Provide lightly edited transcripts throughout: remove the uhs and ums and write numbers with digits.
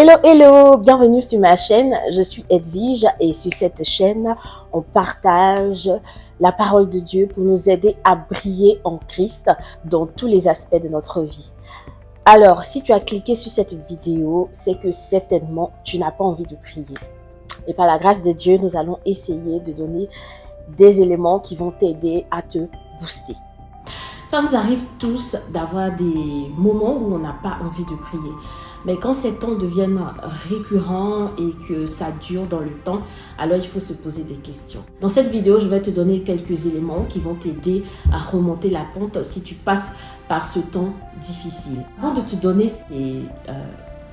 Hello, hello, bienvenue sur ma chaîne, je suis Edwige et sur cette chaîne, on partage la parole de Dieu pour nous aider à briller en Christ dans tous les aspects de notre vie. Alors, si tu as cliqué sur cette vidéo, c'est que certainement tu n'as pas envie de prier. Et par la grâce de Dieu, nous allons essayer de donner des éléments qui vont t'aider à te booster. Ça nous arrive tous d'avoir des moments où on n'a pas envie de prier. Mais quand ces temps deviennent récurrents et que ça dure dans le temps, alors il faut se poser des questions. Dans cette vidéo, je vais te donner quelques éléments qui vont t'aider à remonter la pente si tu passes par ce temps difficile. Avant de te donner ces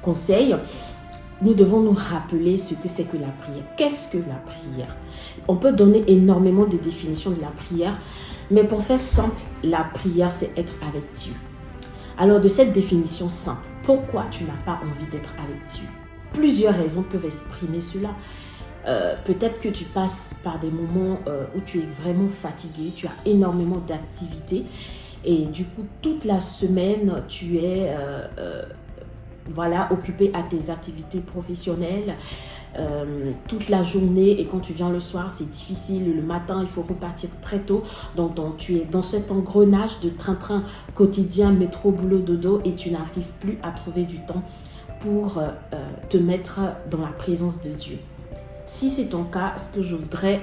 conseils, nous devons nous rappeler ce que c'est que la prière. Qu'est-ce que la prière? On peut donner énormément de définitions de la prière, mais pour faire simple, la prière, c'est être avec Dieu. Alors, de cette définition simple, pourquoi tu n'as pas envie d'être avec Dieu? Plusieurs raisons peuvent exprimer cela. Peut-être que tu passes par des moments où tu es vraiment fatigué, tu as énormément d'activités et du coup, toute la semaine, tu es occupé à tes activités professionnelles. Toute la journée et quand tu viens le soir, c'est difficile. Le matin, il faut repartir très tôt. Donc tu es dans cet engrenage de train-train quotidien, métro, boulot, dodo et tu n'arrives plus à trouver du temps pour te mettre dans la présence de Dieu. Si c'est ton cas, ce que je voudrais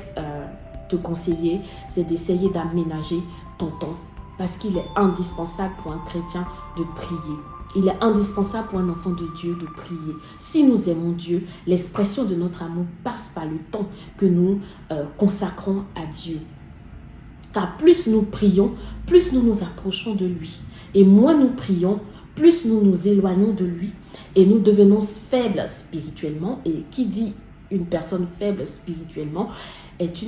te conseiller, c'est d'essayer d'aménager ton temps parce qu'il est indispensable pour un chrétien de prier. Il est indispensable pour un enfant de Dieu de prier. Si nous aimons Dieu, l'expression de notre amour passe par le temps que nous consacrons à Dieu. Car plus nous prions, plus nous nous approchons de lui. Et moins nous prions, plus nous nous éloignons de lui. Et nous devenons faibles spirituellement. Et qui dit une personne faible spirituellement est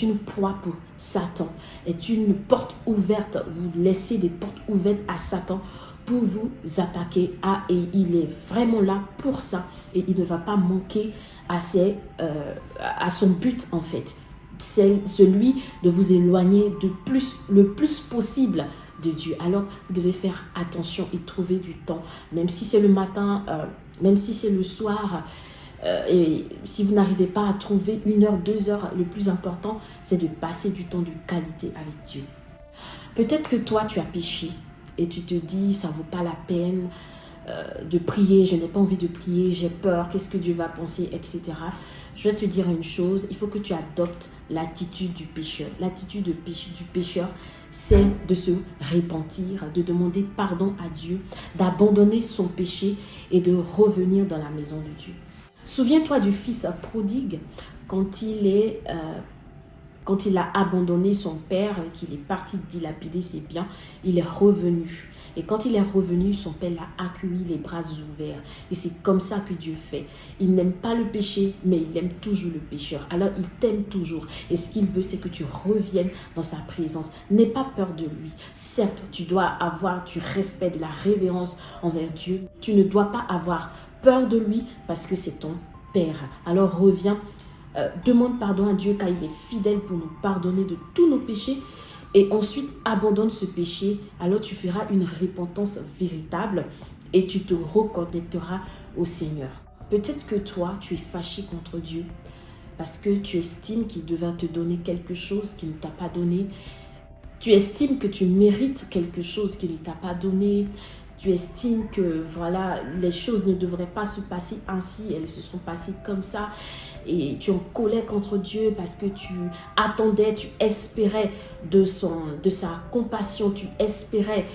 une proie pour Satan, est une porte ouverte. Vous laissez des portes ouvertes à Satan pour vous attaquer et il est vraiment là pour ça et il ne va pas manquer à son but en fait. C'est celui de vous éloigner le plus possible de Dieu. Alors vous devez faire attention et trouver du temps, même si c'est le matin, même si c'est le soir. Et si vous n'arrivez pas à trouver 1 heure, 2 heures, le plus important, c'est de passer du temps de qualité avec Dieu. Peut-être que toi, tu as péché et tu te dis, ça ne vaut pas la peine de prier, je n'ai pas envie de prier, j'ai peur, qu'est-ce que Dieu va penser, etc. Je vais te dire une chose, il faut que tu adoptes l'attitude du pécheur. L'attitude du pécheur, c'est de se repentir, de demander pardon à Dieu, d'abandonner son péché et de revenir dans la maison de Dieu. Souviens-toi du fils prodigue quand il a abandonné son père, qu'il est parti dilapider ses biens, il est revenu. Et quand il est revenu, son père l'a accueilli les bras ouverts. Et c'est comme ça que Dieu fait. Il n'aime pas le péché, mais il aime toujours le pécheur. Alors il t'aime toujours. Et ce qu'il veut, c'est que tu reviennes dans sa présence. N'aie pas peur de lui. Certes, tu dois avoir du respect, de la révérence envers Dieu. Tu ne dois pas avoir peur de lui parce que c'est ton Père. Alors reviens, demande pardon à Dieu car il est fidèle pour nous pardonner de tous nos péchés et ensuite abandonne ce péché. Alors tu feras une repentance véritable et tu te reconnecteras au Seigneur. Peut-être que toi, tu es fâché contre Dieu parce que tu estimes qu'il devrait te donner quelque chose qu'il ne t'a pas donné. Tu estimes que tu mérites quelque chose qu'il ne t'a pas donné. Tu estimes que les choses ne devraient pas se passer ainsi, elles se sont passées comme ça. Et tu es en colère contre Dieu parce que tu attendais, tu espérais de sa compassion, tu espérais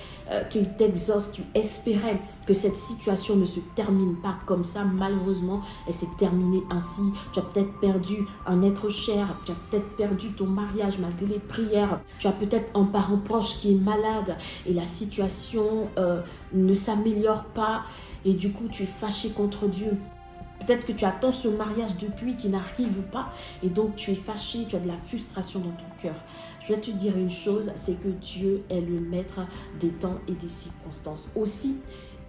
qu'il t'exauce, tu espérais que cette situation ne se termine pas comme ça. Malheureusement, elle s'est terminée ainsi. Tu as peut-être perdu un être cher, tu as peut-être perdu ton mariage malgré les prières. Tu as peut-être un parent proche qui est malade et la situation ne s'améliore pas et du coup tu es fâché contre Dieu. Peut-être que tu attends ce mariage depuis qui n'arrive pas et donc tu es fâché, tu as de la frustration dans ton cœur. Je vais te dire une chose, c'est que Dieu est le maître des temps et des circonstances. Aussi,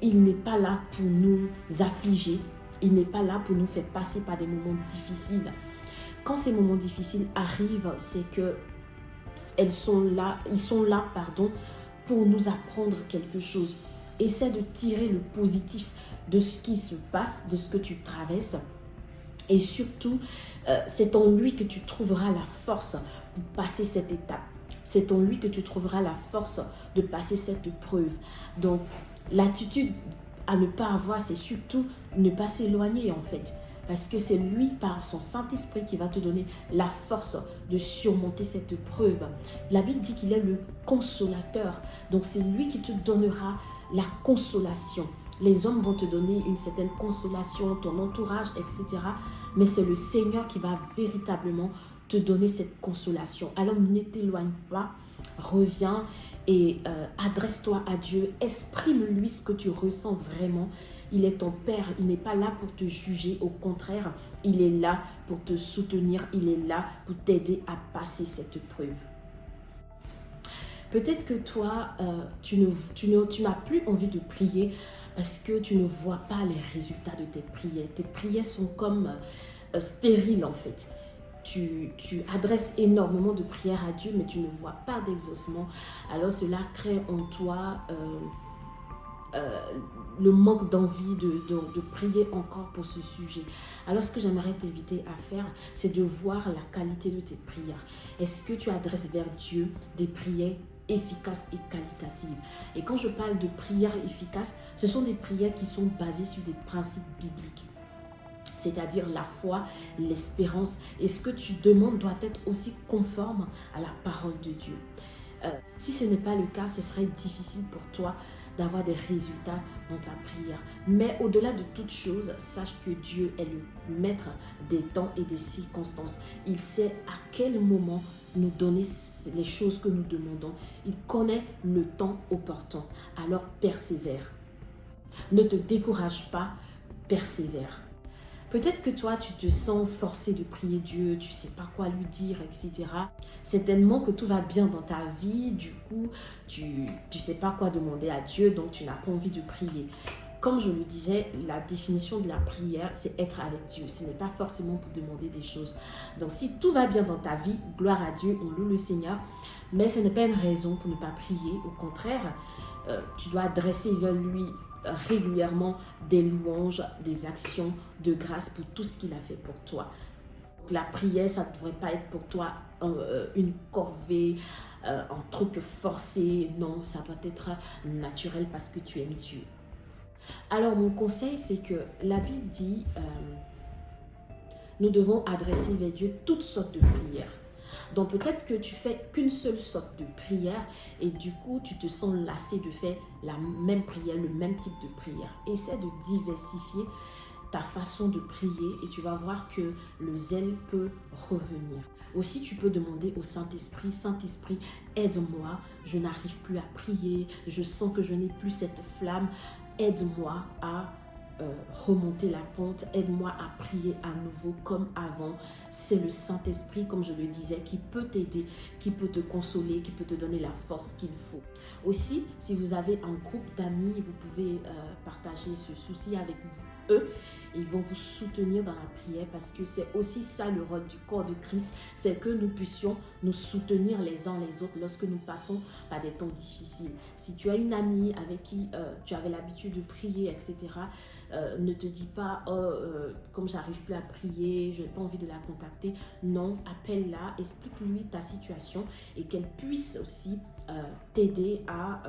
il n'est pas là pour nous affliger, il n'est pas là pour nous faire passer par des moments difficiles. Quand ces moments difficiles arrivent, c'est que ils sont là, pour nous apprendre quelque chose. Essaie de tirer le positif de ce qui se passe, de ce que tu traverses. Et surtout, c'est en lui que tu trouveras la force pour passer cette étape. C'est en lui que tu trouveras la force de passer cette preuve. Donc, l'attitude à ne pas avoir, c'est surtout ne pas s'éloigner en fait. Parce que c'est lui, par son Saint-Esprit, qui va te donner la force de surmonter cette preuve. La Bible dit qu'il est le consolateur. Donc, c'est lui qui te donnera la consolation. Les hommes vont te donner une certaine consolation, ton entourage, etc. Mais c'est le Seigneur qui va véritablement te donner cette consolation. Alors ne t'éloigne pas, reviens et adresse-toi à Dieu. Exprime-lui ce que tu ressens vraiment. Il est ton Père, il n'est pas là pour te juger, au contraire, il est là pour te soutenir, il est là pour t'aider à passer cette preuve. Peut-être que toi, tu n'as plus envie de prier parce que tu ne vois pas les résultats de tes prières. Tes prières sont comme stériles en fait. Tu adresses énormément de prières à Dieu, mais tu ne vois pas d'exaucement. Alors cela crée en toi le manque d'envie de prier encore pour ce sujet. Alors ce que j'aimerais t'inviter à faire, c'est de voir la qualité de tes prières. Est-ce que tu adresses vers Dieu des prières efficaces et qualitatives? Et quand je parle de prières efficaces, ce sont des prières qui sont basées sur des principes bibliques. C'est-à-dire la foi, l'espérance. Et ce que tu demandes doit être aussi conforme à la parole de Dieu. Si ce n'est pas le cas, ce serait difficile pour toi d'avoir des résultats dans ta prière. Mais au-delà de toute chose, sache que Dieu est le maître des temps et des circonstances. Il sait à quel moment nous donner les choses que nous demandons. Il connaît le temps opportun. Alors persévère. Ne te décourage pas, persévère. Peut-être que toi, tu te sens forcé de prier Dieu, tu ne sais pas quoi lui dire, etc. Certainement que tout va bien dans ta vie, du coup, tu ne sais pas quoi demander à Dieu, donc tu n'as pas envie de prier. Comme je le disais, la définition de la prière, c'est être avec Dieu. Ce n'est pas forcément pour demander des choses. Donc si tout va bien dans ta vie, gloire à Dieu, on loue le Seigneur. Mais ce n'est pas une raison pour ne pas prier. Au contraire, tu dois adresser vers lui régulièrement des louanges, des actions de grâce pour tout ce qu'il a fait pour toi. La prière, ça ne devrait pas être pour toi une corvée, un truc forcé. Non, ça doit être naturel parce que tu aimes Dieu. Alors mon conseil, c'est que la Bible dit nous devons adresser vers Dieu toutes sortes de prières. Donc peut-être que tu fais qu'une seule sorte de prière et du coup tu te sens lassé de faire la même prière, le même type de prière. Essaie de diversifier ta façon de prier et tu vas voir que le zèle peut revenir. Aussi, tu peux demander au Saint-Esprit, Saint-Esprit, aide-moi, je n'arrive plus à prier, je sens que je n'ai plus cette flamme, aide-moi à remonter la pente, aide-moi à prier à nouveau comme avant. C'est le Saint-Esprit, comme je le disais, qui peut t'aider, qui peut te consoler, qui peut te donner la force qu'il faut. Aussi, si vous avez un groupe d'amis, vous pouvez partager ce souci avec eux. Ils vont vous soutenir dans la prière parce que c'est aussi ça le rôle du corps de Christ, c'est que nous puissions nous soutenir les uns les autres lorsque nous passons par des temps difficiles. Si tu as une amie avec qui tu avais l'habitude de prier, etc., ne te dis pas comme j'arrive plus à prier, je n'ai pas envie de la contacter. Non, appelle-la, explique-lui ta situation et qu'elle puisse aussi t'aider à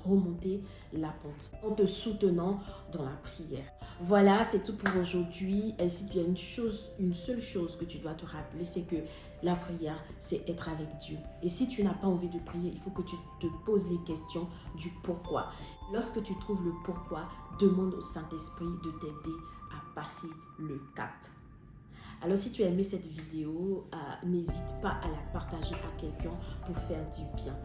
remonter la pente en te soutenant dans la prière. Voilà, c'est tout pour aujourd'hui. Ainsi qu'il y a une seule chose que tu dois te rappeler, c'est que la prière, c'est être avec Dieu. Et si tu n'as pas envie de prier, il faut que tu te poses les questions du pourquoi. Lorsque tu trouves le pourquoi, demande au Saint-Esprit de t'aider à passer le cap. Alors si tu as aimé cette vidéo, n'hésite pas à la partager à quelqu'un pour faire du bien.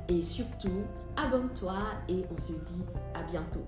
Et surtout, abonne-toi et on se dit à bientôt.